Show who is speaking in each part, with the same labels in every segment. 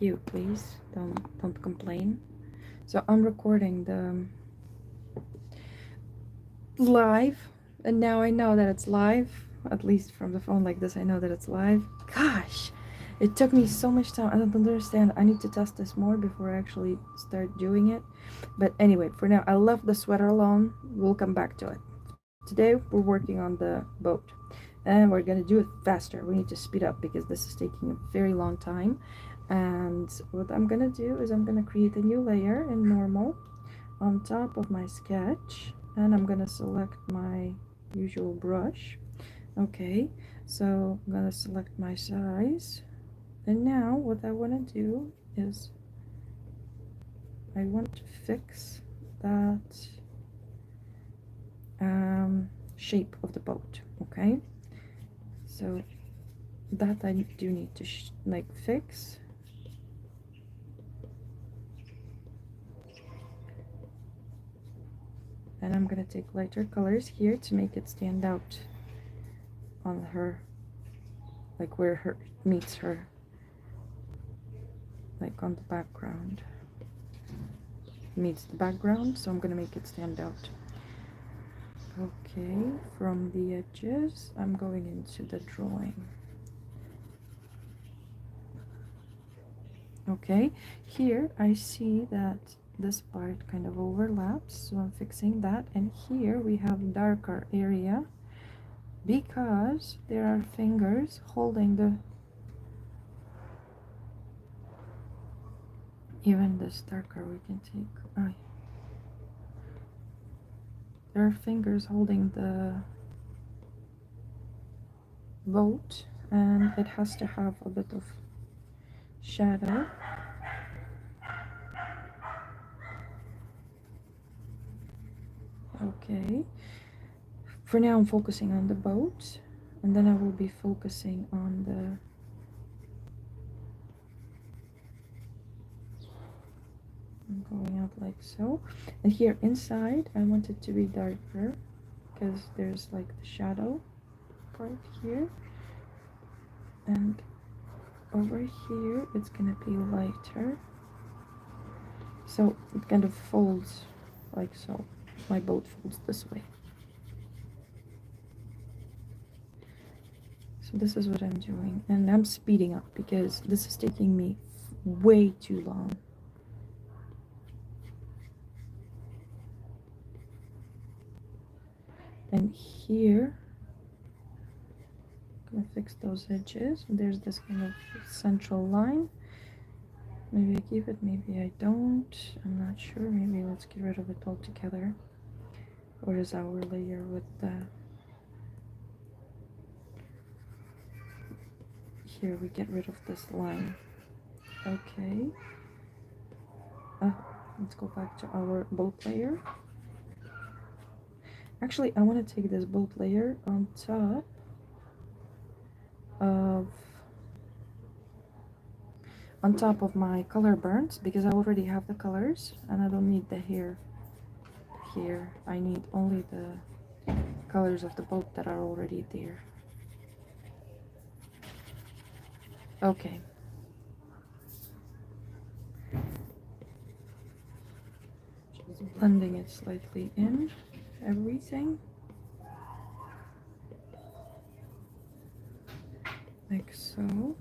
Speaker 1: You please don't complain. So I'm recording the live, and now I know that it's live. At least from the phone like this, I know that it's live. Gosh, it took me so much time. I don't understand. I need to test this more before I actually start doing it. But anyway, for now, I left the sweater alone. We'll come back to it. Today we're working on the boat, and we're gonna do it faster. We need to speed up because this is taking a very long time. And what I'm gonna do is I'm gonna create a new layer in normal on top of my sketch, and I'm gonna select my usual brush. Okay, so I'm gonna select my size, and now what I want to do is I want to fix that shape of the boat. Okay, so that I do need to like fix. And I'm gonna take lighter colors here to make it stand out on her, like where her meets her, like on the background meets the background. So I'm gonna make it stand out. Okay, from the edges I'm going into the drawing. Okay, here I see that this part kind of overlaps, so I'm fixing that. And here we have darker area because there are fingers holding the, even this darker we can take. There are fingers holding the boat, and it has to have a bit of shadow. Okay, for now I'm focusing on the boat, and then I will be focusing on the going out like so. And here inside I want it to be darker because there's like the shadow part here, and over here it's gonna be lighter, so it kind of folds like so. My boat folds this way. So this is what I'm doing, and I'm speeding up because this is taking me way too long. And here I'm gonna fix those edges. There's this kind of central line. Maybe I keep it, maybe I don't. I'm not sure. Maybe let's get rid of it altogether. Or is our layer with the, here we get rid of this line. Okay, let's go back to our boat layer. Actually, I want to take this boat layer on top of my color burns because I already have the colors and I don't need the hair here. I need only the colors of the boat that are already there. Okay. Just blending it slightly in everything. Like so.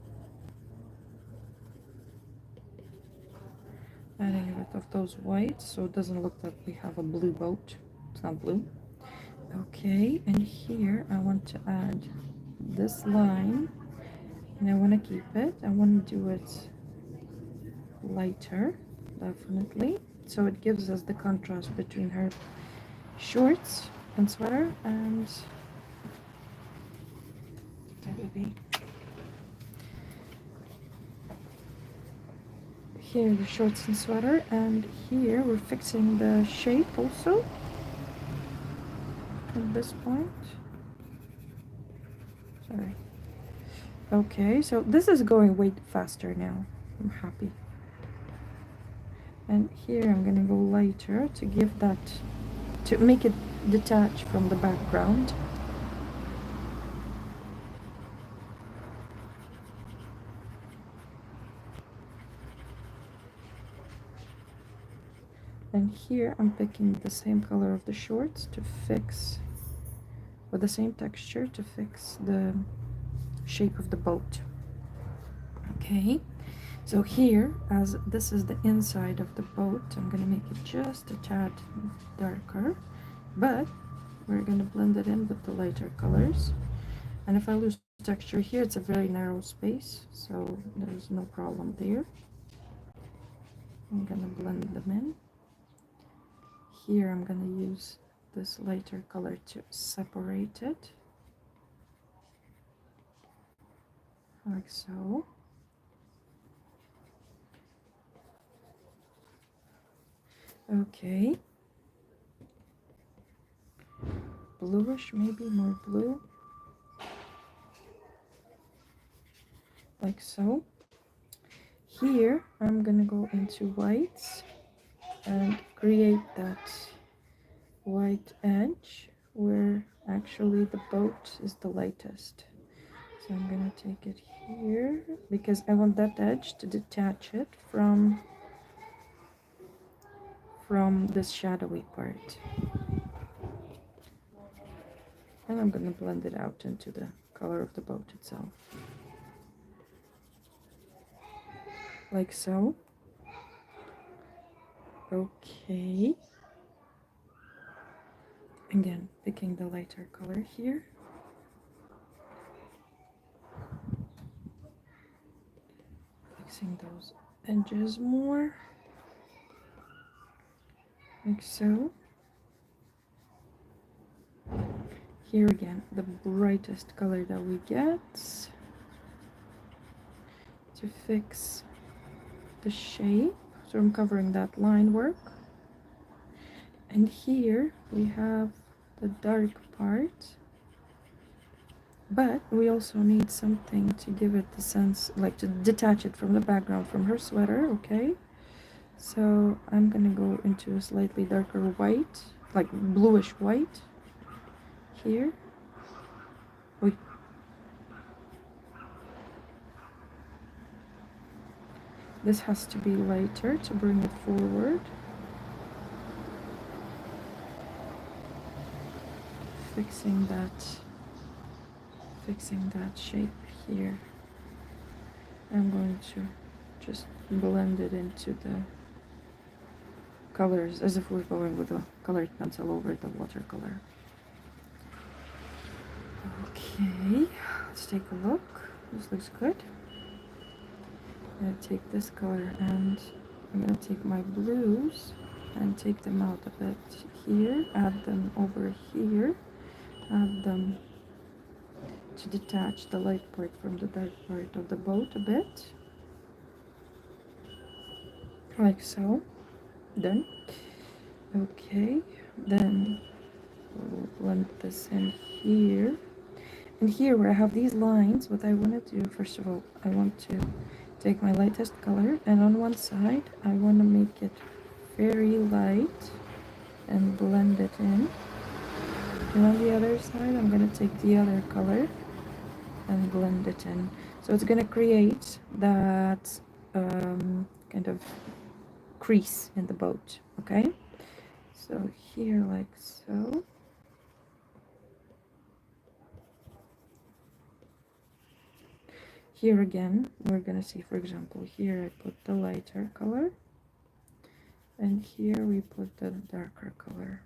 Speaker 1: Adding a bit of those whites so it doesn't look like we have a blue boat. It's not blue. Okay, and here I want to add this line, and I want to keep it. I want to do it lighter, definitely, so it gives us the contrast between her shorts and sweater and baby. Here the shorts and sweater, and here we're fixing the shape also at this point. Sorry. Okay, so this is going way faster now. I'm happy. And here I'm gonna go lighter to give that, to make it detach from the background. And here I'm picking the same color of the shorts to fix, with the same texture to fix the shape of the boat. Okay, so here, as this is the inside of the boat, I'm gonna make it just a tad darker, but we're gonna blend it in with the lighter colors. And if I lose texture here, it's a very narrow space, so there's no problem there. I'm gonna blend them in. Here I'm gonna use this lighter color to separate it, like so. Okay, bluish, maybe more blue, like so. Here I'm gonna go into whites and create that white edge where actually the boat is the lightest. So I'm gonna take it here because I want that edge to detach it from this shadowy part. And I'm gonna blend it out into the color of the boat itself. Like so. Okay. Again, picking the lighter color here. Fixing those edges more. Like so. Here again, the brightest color that we get to fix the shape. So I'm covering that line work. And here we have the dark part. But we also need something to give it the sense, like to detach it from the background from her sweater, okay? So I'm gonna go into a slightly darker white, like bluish white here. Wait. This has to be lighter to bring it forward. Fixing that shape here. I'm going to just blend it into the colors as if we're going with a colored pencil over the watercolor. Okay, let's take a look. This looks good. I'm gonna take this color and I'm gonna take my blues and take them out a bit here, add them over here, add them to detach the light part from the dark part of the boat a bit, like so. Done. Okay, then we'll blend this in here. And here where I have these lines, what I want to do, first of all, I want to take my lightest color, and on one side I want to make it very light and blend it in. And on the other side I'm going to take the other color and blend it in. So it's going to create that kind of crease in the boat, okay? So here, like so. Here again, we're gonna see, for example, here I put the lighter color, and here we put the darker color.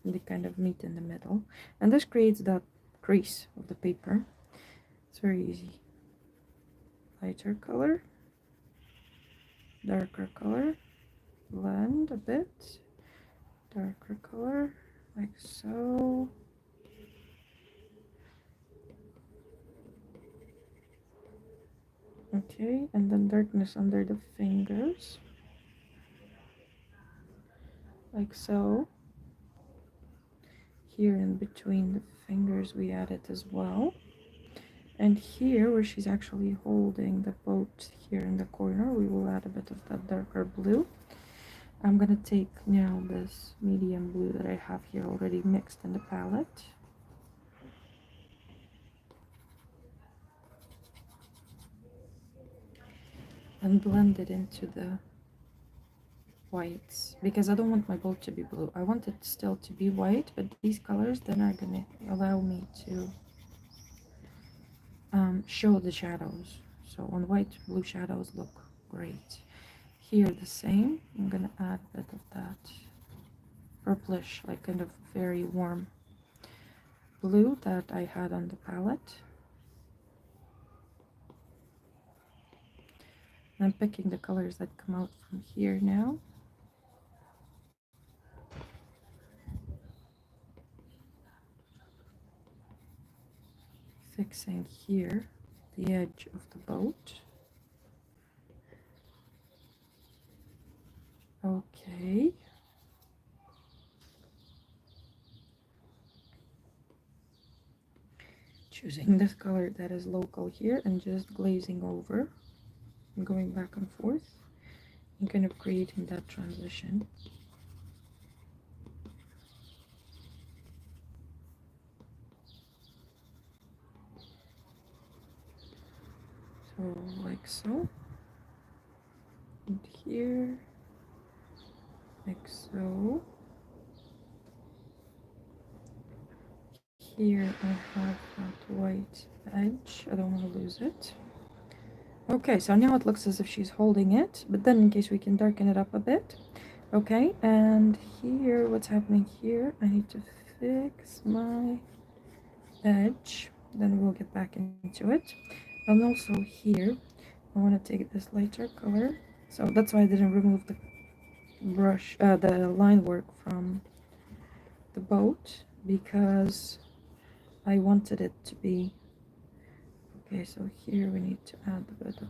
Speaker 1: And they kind of meet in the middle, and this creates that crease of the paper. It's very easy. Lighter color, darker color, blend a bit, darker color, like so. Okay, and then darkness under the fingers, like so. Here in between the fingers we add it as well. And here where she's actually holding the boat here in the corner, we will add a bit of that darker blue. I'm gonna take now this medium blue that I have here already mixed in the palette. And blend it into the whites because I don't want my boat to be blue. I want it still to be white, but these colors then are gonna allow me to show the shadows. So on white, blue shadows look great. Here the same. I'm gonna add a bit of that purplish, like kind of very warm blue that I had on the palette. I'm picking the colors that come out from here now. Fixing here the edge of the boat. Okay. Choosing this color that is local here and just glazing over and going back and forth and kind of creating that transition. So like so. And here, like so. Here I have that white edge. I don't want to lose it. Okay, so now it looks as if she's holding it, but then in case we can darken it up a bit. Okay, and here, what's happening here? I need to fix my edge, then we'll get back into it. And also here, I want to take this lighter color. So that's why I didn't remove the brush, the line work from the boat, because I wanted it to be okay. So here we need to add a bit of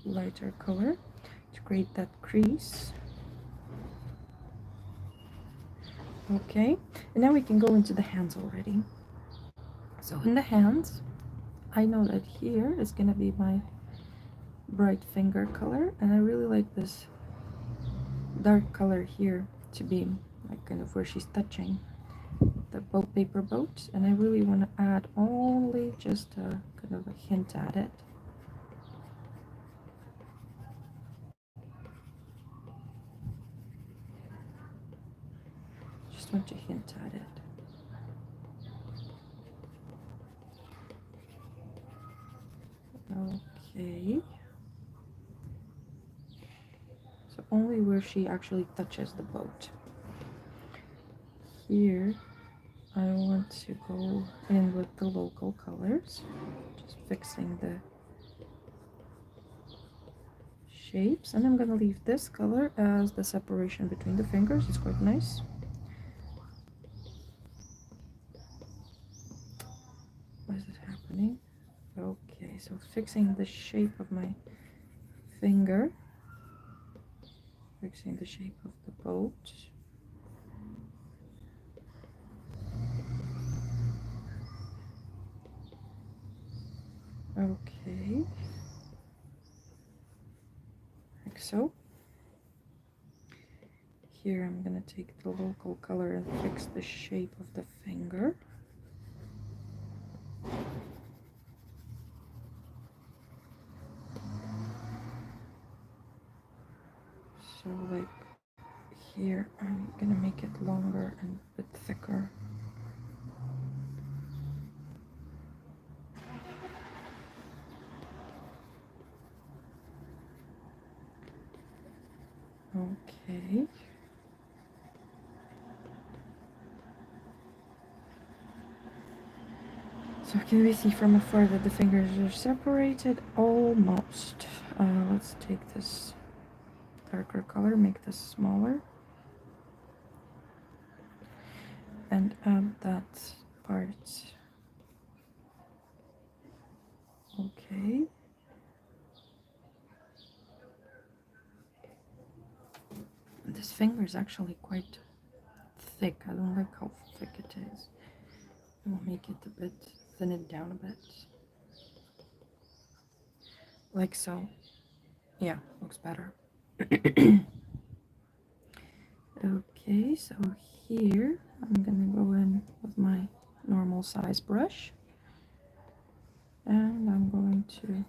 Speaker 1: lighter color to create that crease. Okay, and now we can go into the hands already. So in the hands, I know that here is gonna be my bright finger color, and I really like this dark color here to be like kind of where she's touching the boat, paper boat, and I really want to add only just a kind of a hint at it. Just want to hint at it. Okay. So only where she actually touches the boat. Here, I want to go in with the local colors, just fixing the shapes, and I'm gonna leave this color as the separation between the fingers. It's quite nice. Why is it happening? Okay, so fixing the shape of my finger, fixing the shape of the boat. Okay, like so. Here I'm gonna take the local color and fix the shape of the finger. So like here I'm gonna make it longer and a bit thicker. Okay. So can we see from afar that the fingers are separated? Almost. Let's take this darker color, make this smaller, and add that part. Okay. This finger is actually quite thick. I don't like how thick it is. We'll make it a bit, thin it down a bit. Like so. Yeah, looks better. Okay, so here I'm gonna go in with my normal size brush, and I'm going to .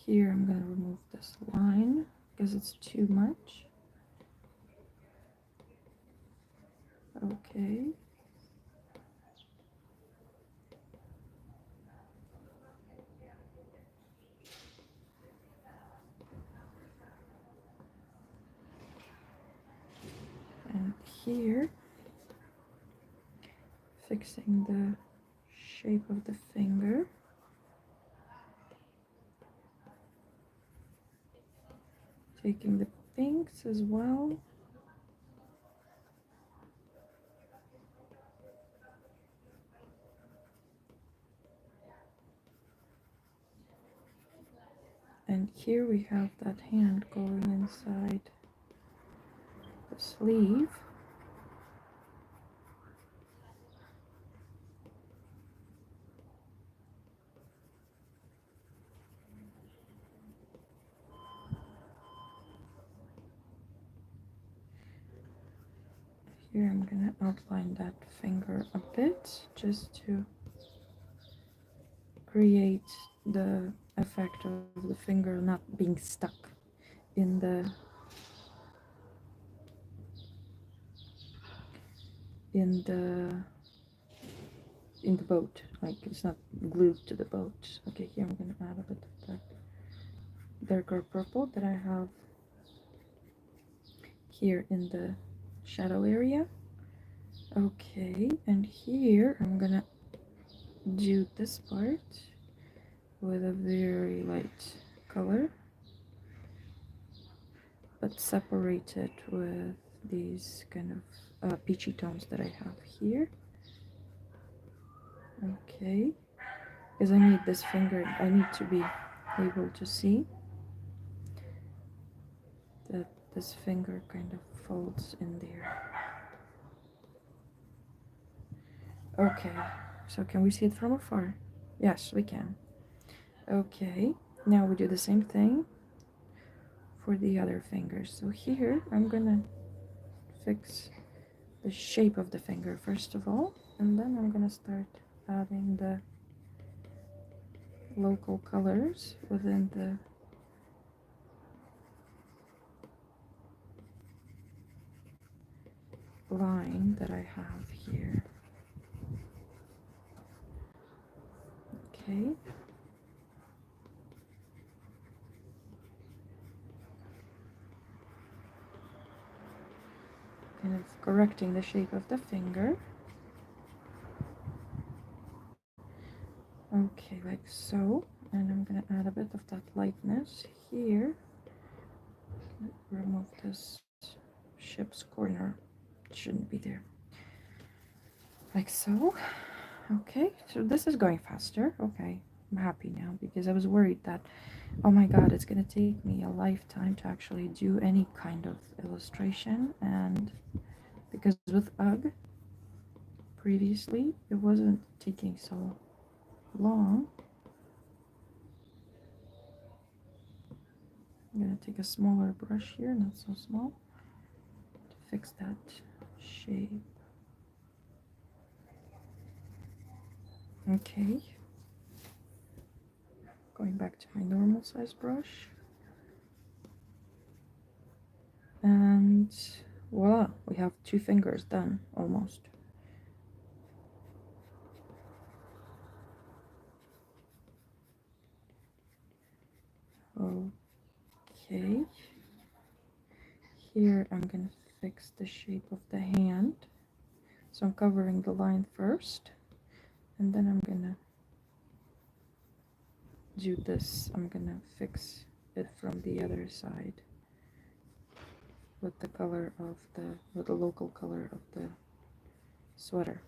Speaker 1: here I'm gonna remove this line because it's too much. Okay. And here, fixing the shape of the finger. Taking the pinks as well. And here we have that hand going inside the sleeve. Here I'm gonna outline that finger a bit just to create the effect of the finger not being stuck in the in the in the boat, like it's not glued to the boat. Okay, here I'm gonna add a bit of that darker purple that I have here in the shadow area. Okay, and here I'm gonna do this part with a very light color, but separate it with these kind of peachy tones that I have here. Okay, because I need this finger, I need to be able to see that this finger kind of folds in there. Okay, so can we see it from afar? Yes, we can. Okay, now we do the same thing for the other fingers. So here I'm gonna fix the shape of the finger first of all, and then I'm gonna start adding the local colors within the line that I have here. Okay. Kind of correcting the shape of the finger. Okay, like so. And I'm gonna add a bit of that lightness here. Remove this ship's corner. It shouldn't be there. Like so. Okay, so this is going faster. Okay, I'm happy now because I was worried that, oh my god, it's gonna take me a lifetime to actually do any kind of illustration. And because with UGG previously, it wasn't taking so long. I'm gonna take a smaller brush here, not so small, to fix that shape. Okay, going back to my normal size brush. And voila, we have 2 fingers done almost. Okay, here I'm gonna fix the shape of the hand. So I'm covering the line first, and then I'm gonna do this. I'm gonna fix it from the other side with the color of with the local color of the sweater.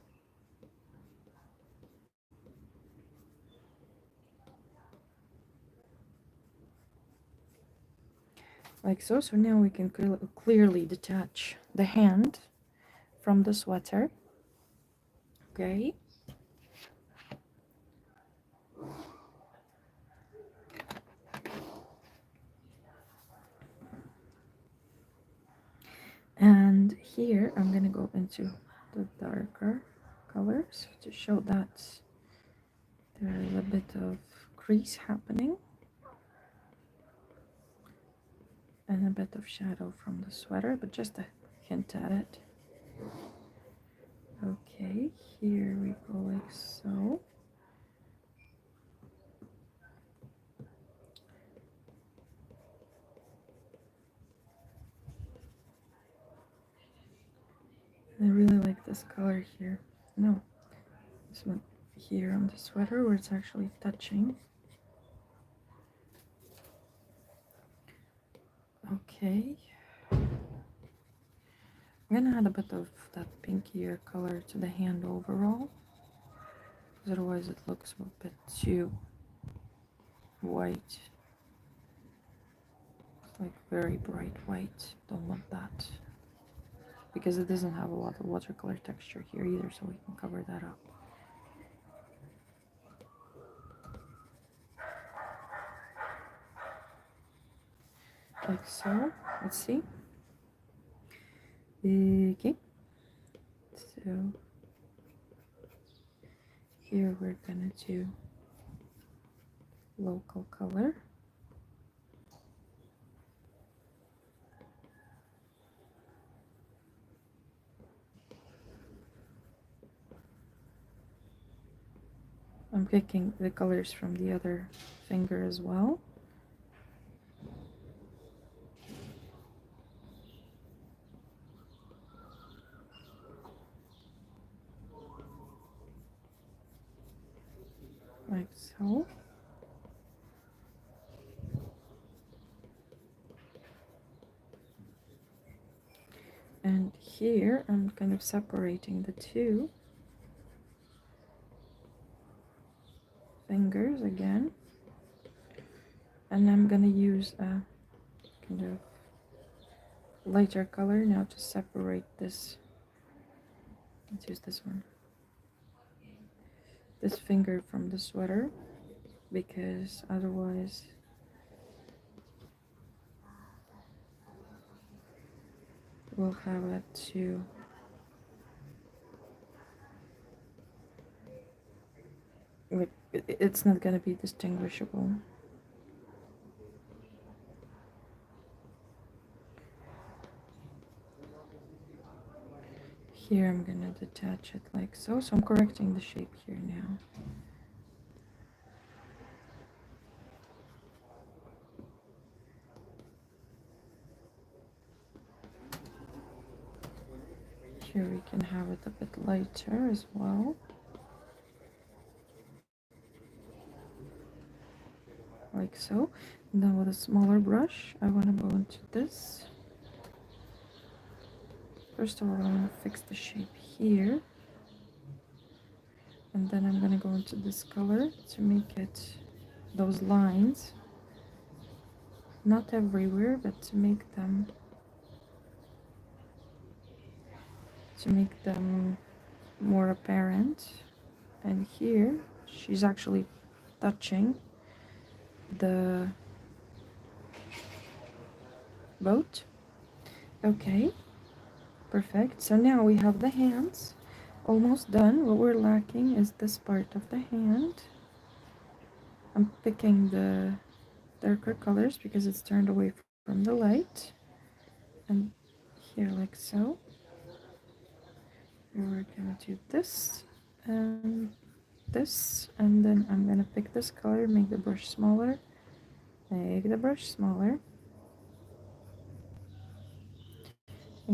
Speaker 1: Like so. So now we can clearly detach the hand from the sweater. Okay. And here I'm gonna go into the darker colors to show that there is a bit of crease happening. And a bit of shadow from the sweater, but just a hint at it. Okay, here we go like so. I really like this color here. No, this one here on the sweater where it's actually touching. Okay. I'm gonna add a bit of that pinkier color to the hand overall, because otherwise it looks a bit too white. It's like very bright white. Don't want that. Because it doesn't have a lot of watercolor texture here either, so we can cover that up. Like so. Let's see. Okay. So here we're gonna do local color. I'm picking the colors from the other finger as well. Like so. And here I'm kind of separating the two fingers again. And I'm gonna use a kind of lighter color now to separate this. Let's use this one. This finger from the sweater, because otherwise we'll have it to it's not going to be distinguishable. Here I'm going to detach it like so. So I'm correcting the shape here now. Here we can have it a bit lighter as well. Like so. And then with a smaller brush, I want to go into this. First of all, I want to fix the shape here. And then I'm going to go into this color to make it those lines. Not everywhere, but to make them more apparent. And here she's actually touching the boat. Okay, perfect. So now we have the hands almost done. What we're lacking is this part of the hand. I'm picking the darker colors because it's turned away from the light. And here like so. We're gonna do this and this, and then I'm gonna pick this color, make the brush smaller, and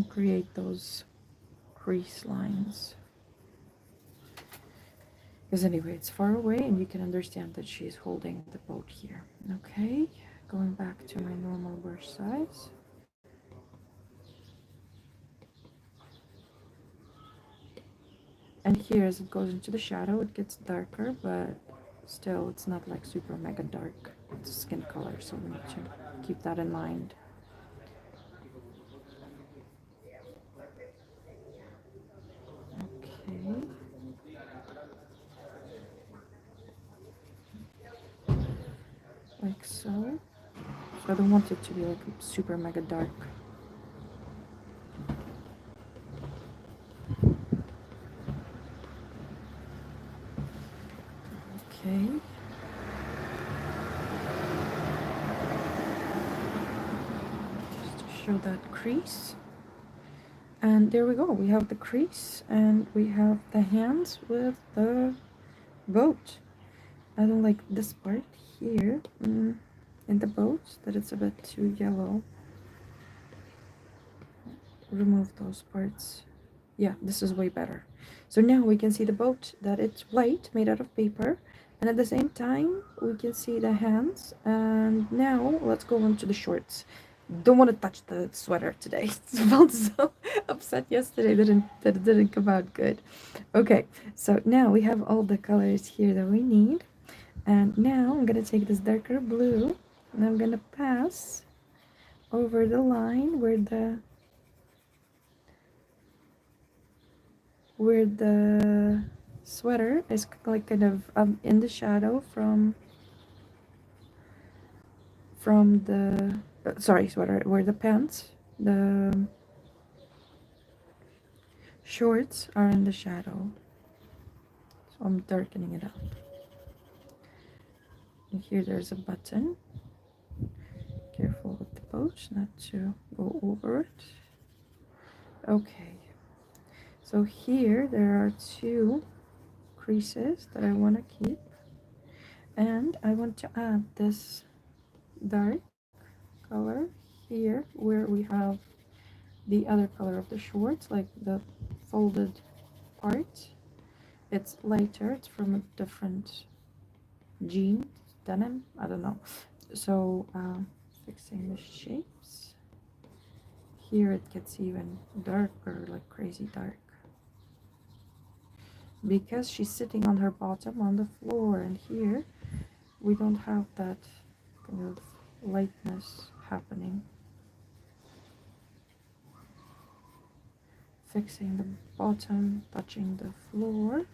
Speaker 1: create those crease lines. Because anyway, it's far away and you can understand that she's holding the boat here. Okay, going back to my normal brush size. And here, as it goes into the shadow, it gets darker, but still it's not like super mega dark. It's skin color, so we need to keep that in mind. Okay. Like so. So I don't want it to be like super mega dark. Okay. show that crease. And there we go. We have the crease and we have the hands with the boat. I don't like this part here in the boat, that it's a bit too yellow. Remove those parts. Yeah, this is way better. So now we can see the boat, that it's white, made out of paper, and at the same time we can see the hands. And now let's go on to the shorts. Don't want to touch the sweater today. I felt so upset yesterday that it didn't come out good. Okay, so now we have all the colors here that we need. And now I'm gonna take this darker blue and I'm gonna pass over the line where the sweater is like kind of in the shadow from the sorry, sweater, where the pants, the shorts are in the shadow. So I'm darkening it up. And here there's a button. Careful with the boat not to go over it. Okay, so here there are two creases that I want to keep, and I want to add this dark color here where we have the other color of the shorts, like the folded part. It's lighter, it's from a different jean, denim, I don't know. So fixing the shapes. Here it gets even darker, like crazy dark, because she's sitting on her bottom on the floor, and here we don't have that kind of lightness happening. Fixing the bottom, touching the floor,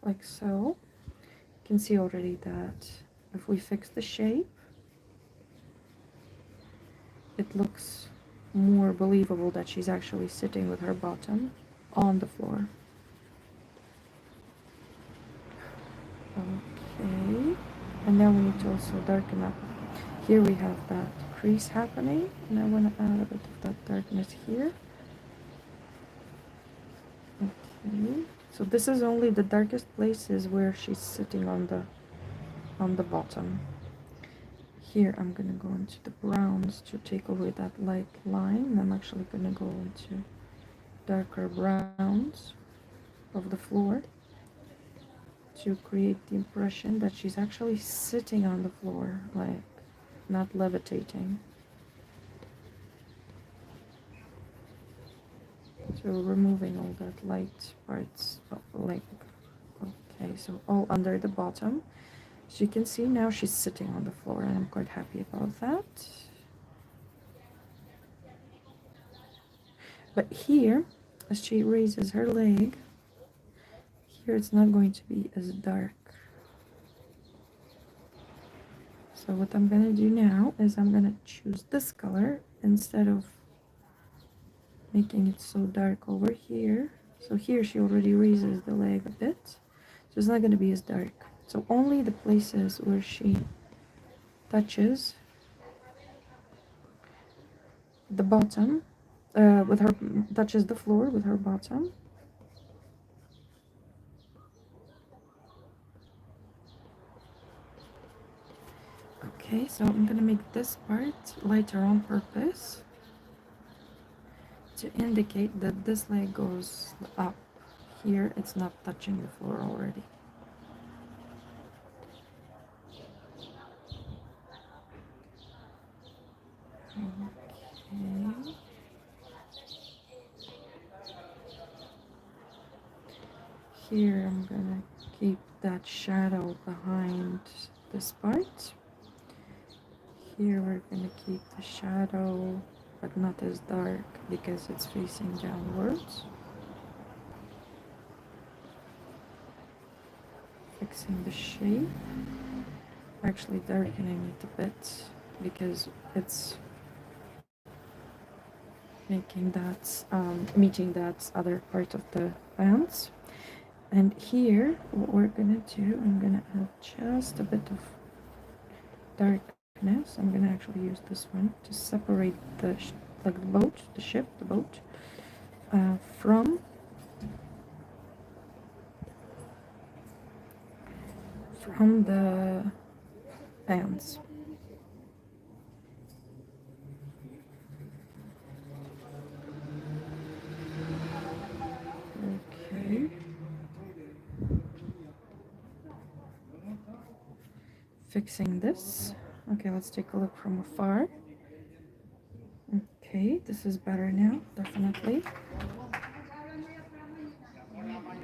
Speaker 1: like so. You can see already that if we fix the shape, it looks more believable that she's actually sitting with her bottom on the floor. Okay, and now we need to also darken up. Here we have that crease happening, and I want to add a bit of that darkness here. Okay, so this is only the darkest places where she's sitting on the bottom. Here I'm gonna go into the browns to take away that light line. I'm actually gonna go into darker browns of the floor to create the impression that she's actually sitting on the floor, like not levitating. So removing all that light parts, like, okay, so all under the bottom. So you can see now she's sitting on the floor, and I'm quite happy about that. But here, as she raises her leg, here it's not going to be as dark. So what I'm gonna do now is I'm gonna choose this color instead of making it so dark over here. So here she already raises the leg a bit, so it's not gonna be as dark. So only the places where she touches the bottom, touches the floor with her bottom. Okay, so I'm gonna make this part lighter on purpose to indicate that this leg goes up. Here it's not touching the floor already. Okay. Here I'm gonna keep that shadow behind this part. Here we're gonna keep the shadow, but not as dark because it's facing downwards. Fixing the shape, actually darkening it a bit because it's making that meeting that other part of the pants. And here what we're gonna do, I'm gonna add just a bit of dark I'm gonna actually use this one to separate the like the boat, the ship, the boat from the pants. Okay. Fixing this. Okay, let's take a look from afar. Okay, this is better now, definitely.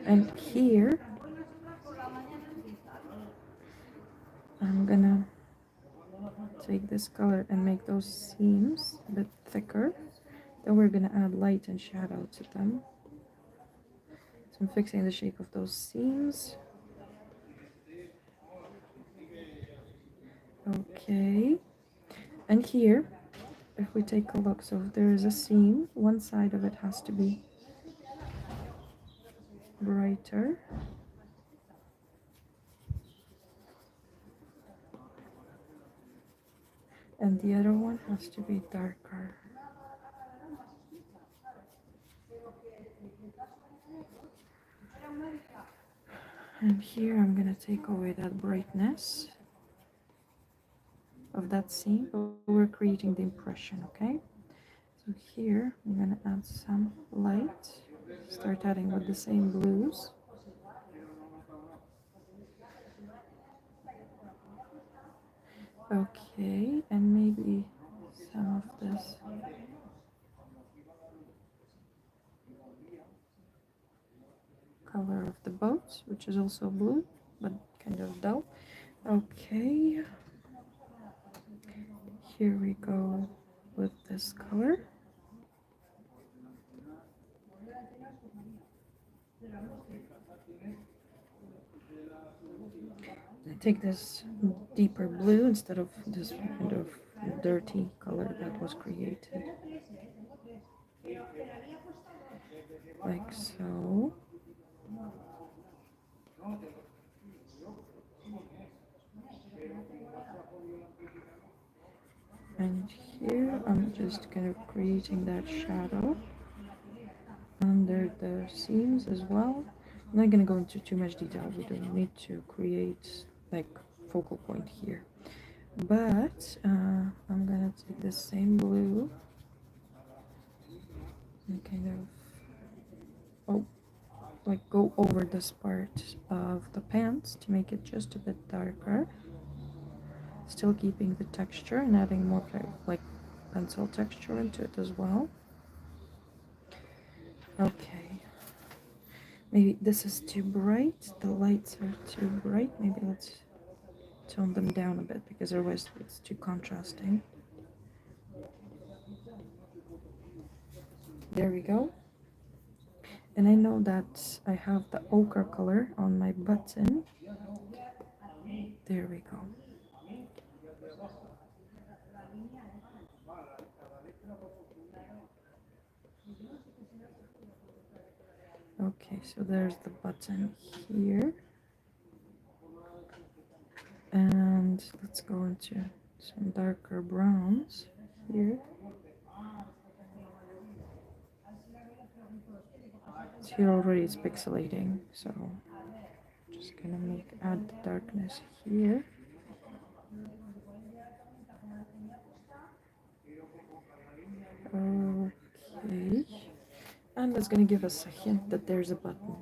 Speaker 1: And here, I'm gonna take this color and make those seams a bit thicker. Then we're gonna add light and shadow to them. So I'm fixing the shape of those seams. Okay, and here, if we take a look, so if there is a seam, one side of it has to be brighter. And the other one has to be darker. And here I'm gonna take away that brightness of that seam, but we're creating the impression, okay? So here I'm gonna add some light, start adding with the same blues. Okay, and maybe some of this color of the boat, which is also blue, but kind of dull. Okay, here we go with this color. Take this deeper blue instead of this kind of dirty color that was created. Like so. And here I'm just kind of creating that shadow under the seams as well. I'm not gonna go into too much detail. We don't need to create like focal point here. But I'm gonna take the same blue and kind of like go over this part of the pants to make it just a bit darker, still keeping the texture and adding more like pencil texture into it as well. Okay, maybe this is too bright, the lights are too bright. Maybe let's tone them down a bit because otherwise it's too contrasting. There we go. And I know that I have the ochre color on my button. There we go. Okay, so there's the button here. And let's go into some darker browns here. So here already it's pixelating, so just gonna add the darkness here. Okay, and it's gonna give us a hint that there's a button.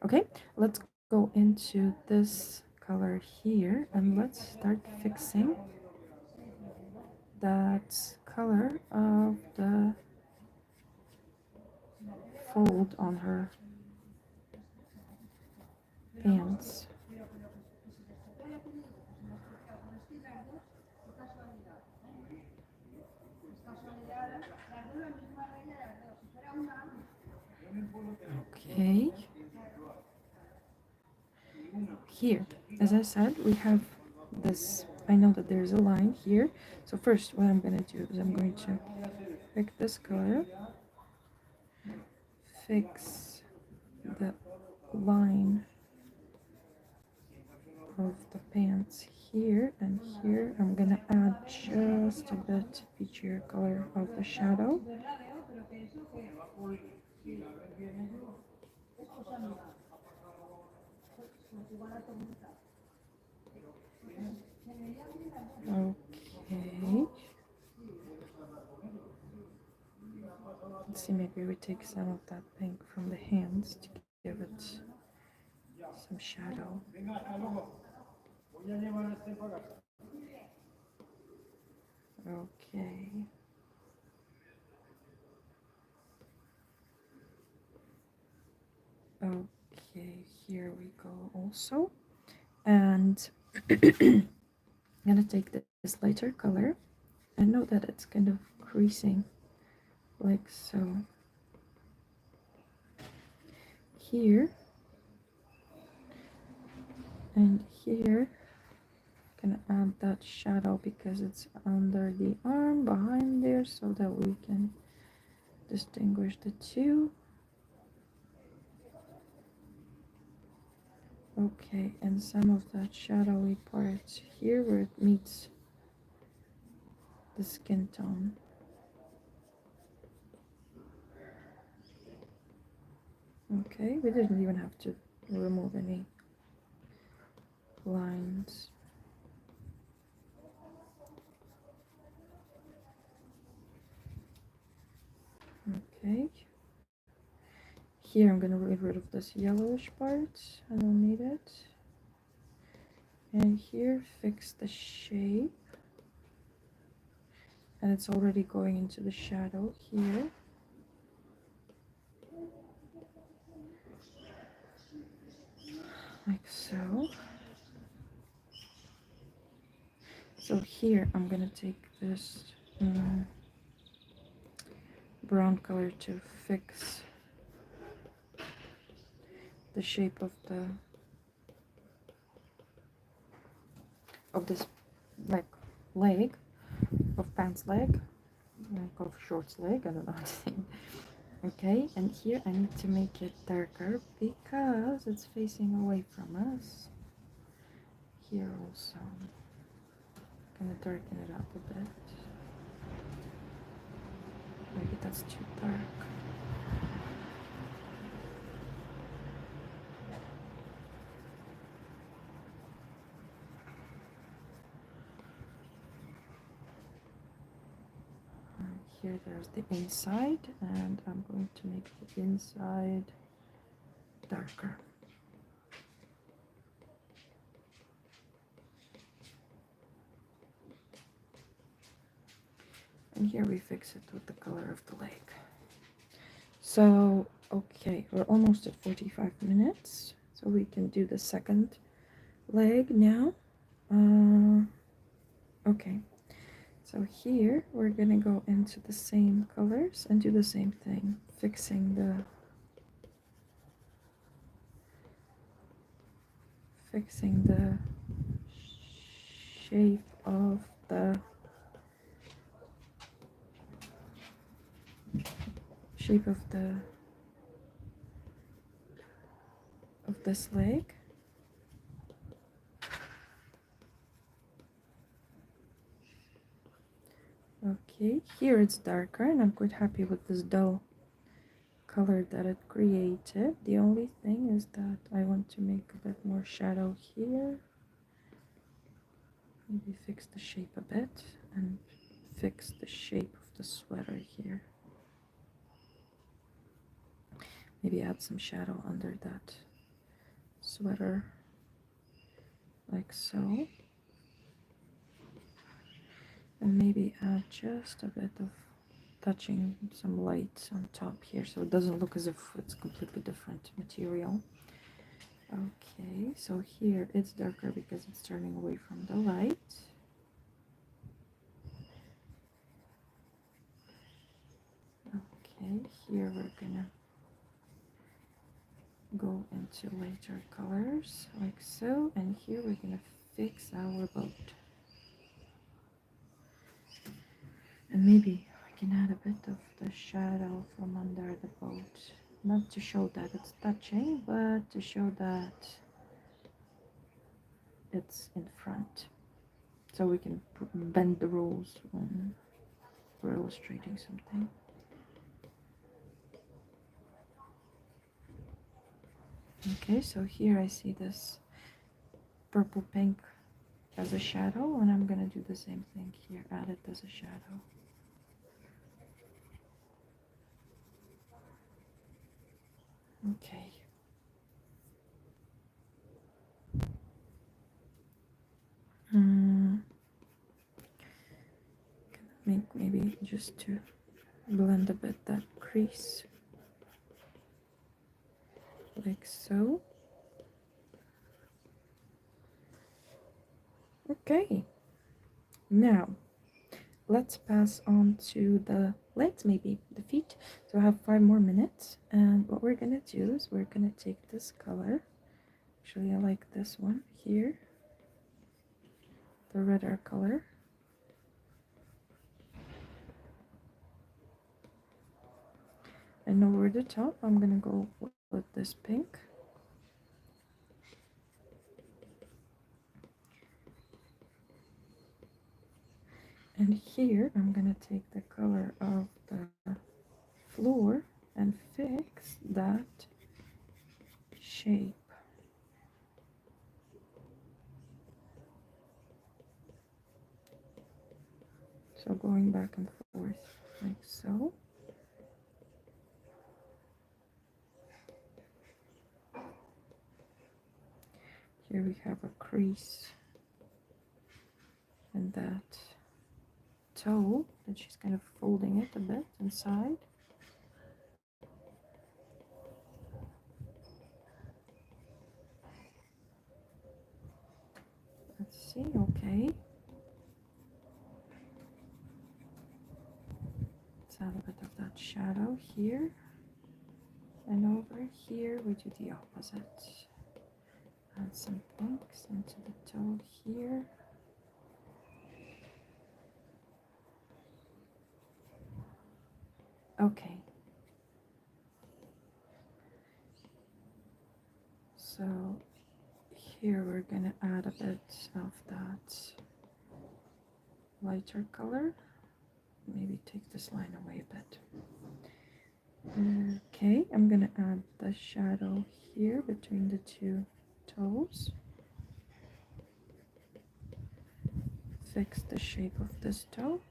Speaker 1: Okay, let's go into this color here and let's start fixing that color of the fold on her pants. Okay. Here, as I said, we have this. I know that there's a line here. So first, what I'm going to do is I'm going to pick this color, fix the line of the pants here and here I'm gonna add just a bit peachier color of the shadow. Okay, let's see, maybe we take some of that pink from the hands to give it some shadow. Okay. Okay, here we go also. And I'm gonna take this lighter color. I know that it's kind of creasing like so. Here and here, gonna add that shadow because it's under the arm behind there so that we can distinguish the two. Okay, and some of that shadowy part here where it meets the skin tone. Okay, we didn't even have to remove any lines. Okay, here I'm gonna get rid of this yellowish part, I don't need it. And here fix the shape, and it's already going into the shadow here. Like so. So here I'm gonna take this brown color to fix the shape of this like leg of pants leg, like of shorts leg, I don't know how to say. Okay, and here I need to make it darker because it's facing away from us. Here also, I'm gonna darken it up a bit. Maybe that's too dark. Here there's the inside, and I'm going to make the inside darker. And here we fix it with the color of the leg. So, okay, we're almost at 45 minutes, so we can do the second leg now. Okay, so here we're gonna go into the same colors and do the same thing, fixing the shape of the of this leg. Okay, here it's darker and I'm quite happy with this dull color that it created. The only thing is that I want to make a bit more shadow here. Maybe fix the shape a bit and fix the shape of the sweater here. Maybe add some shadow under that sweater like so. And maybe add just a bit of touching some light on top here so it doesn't look as if it's completely different material. Okay, so here it's darker because it's turning away from the light. Okay, here we're gonna go into lighter colors like so, and here we're gonna fix our boat. And maybe I can add a bit of the shadow from under the boat, not to show that it's touching, but to show that it's in front. so we can bend the rules when we're illustrating something. Okay, so here I see this purple pink as a shadow, and I'm gonna do the same thing here, add it as a shadow. Okay. Make maybe just to blend a bit that crease, like so. Okay, now let's pass on to the legs, maybe the feet. So I have 5 more minutes, and what we're gonna do is we're gonna take this color. Actually, I like this one here, the redder color. And over the top, I'm gonna go with this pink. And here, I'm gonna take the color of the floor and fix that shape. So going back and forth like so. Here we have a crease and that toe that she's kind of folding it a bit inside. Let's see, okay. Let's add a bit of that shadow here. And over here we do the opposite. Add some pinks into the toe here. Okay. So here we're gonna add a bit of that lighter color. Maybe take this line away a bit. Okay, I'm gonna add the shadow here between the two toes. Fix the shape of this toe.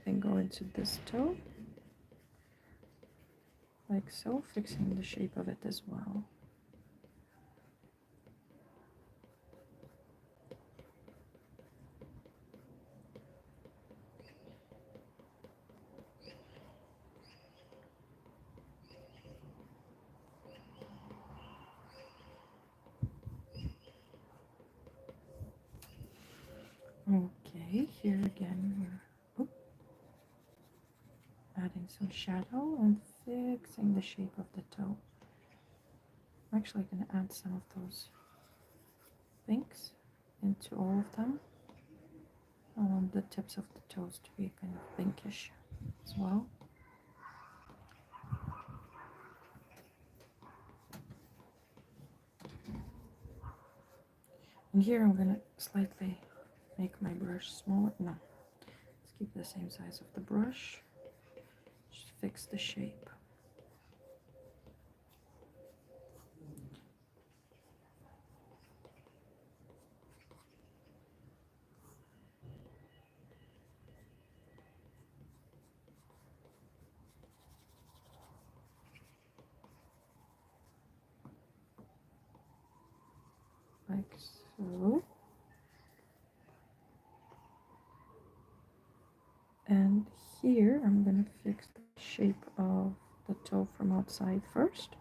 Speaker 1: Then go into this toe. Like so, fixing the shape of it as well. Okay, here again we're adding some shadow and fixing the shape of the toe. I'm actually going to add some of those pinks into all of them. I want the tips of the toes to be kind of pinkish as well. And here I'm going to slightly make my brush smaller. No, let's keep the same size of the brush. Just fix the shape. Like so. And here I'm going to fix the shape of the toe from outside first,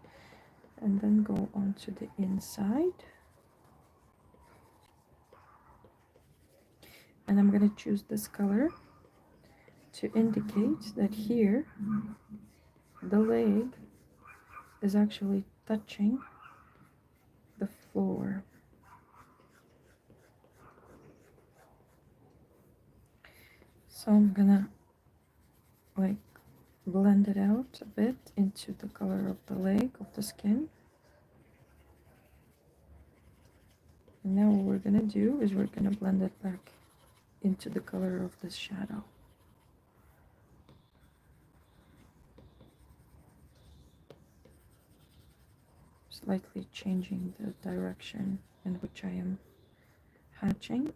Speaker 1: and then go onto the inside. And I'm going to choose this color to indicate that here the leg is actually touching the floor. So I'm gonna like blend it out a bit into the color of the leg, of the skin. And now what we're gonna do is we're gonna blend it back into the color of this shadow. Slightly changing the direction in which I am hatching.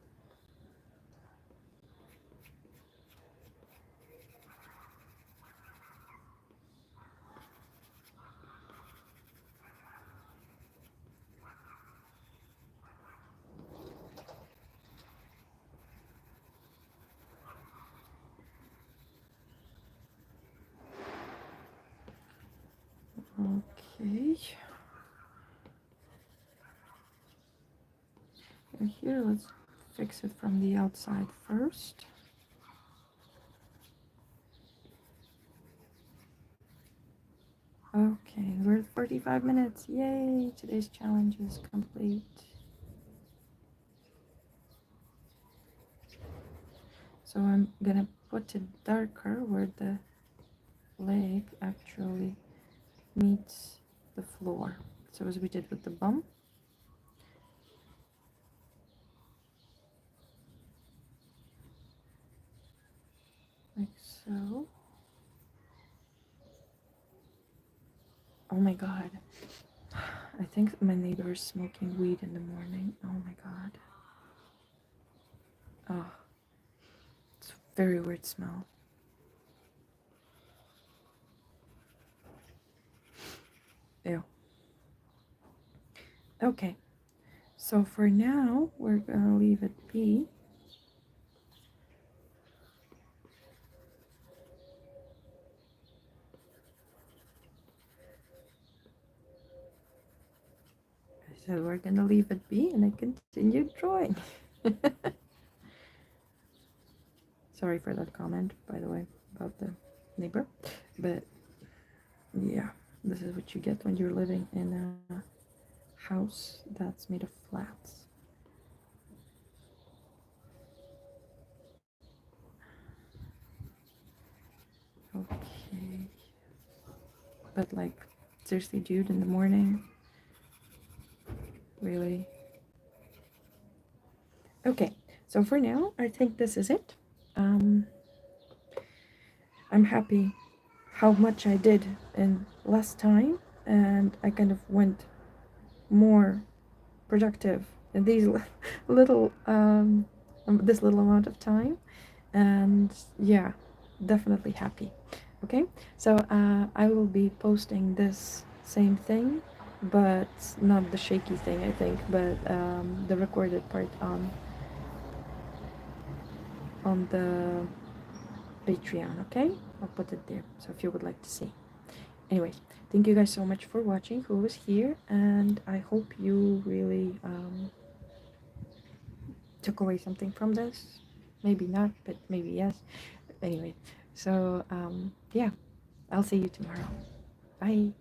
Speaker 1: Okay. And here, let's fix it from the outside first. Okay, we're at 45 minutes. Yay! Today's challenge is complete. So I'm gonna put it darker where the leg actually meets the floor. So as we did with the bum. Like so. Oh my god. I think my neighbor is smoking weed in the morning. Oh my god. Oh. It's a very weird smell. Ew. Okay. So for now, we're gonna leave it be. So we're gonna leave it be and I continued drawing. Sorry for that comment, by the way, about the neighbor. But yeah, this is what you get when you're living in a house that's made of flats. Okay. But like, seriously, dude, in the morning? Really? Okay, so for now, I think this is it. I'm happy how much I did in less time, and I kind of went more productive in these little this little amount of time, and yeah, definitely happy. Okay, so I will be posting this same thing, but not the shaky thing, I think, but the recorded part on the Patreon. Okay, I'll put it there, so if you would like to see. Anyways, thank you guys so much for watching, who was here, and I hope you really took away something from this. Maybe not, but maybe yes. Anyway, so yeah, I'll see you tomorrow. Bye.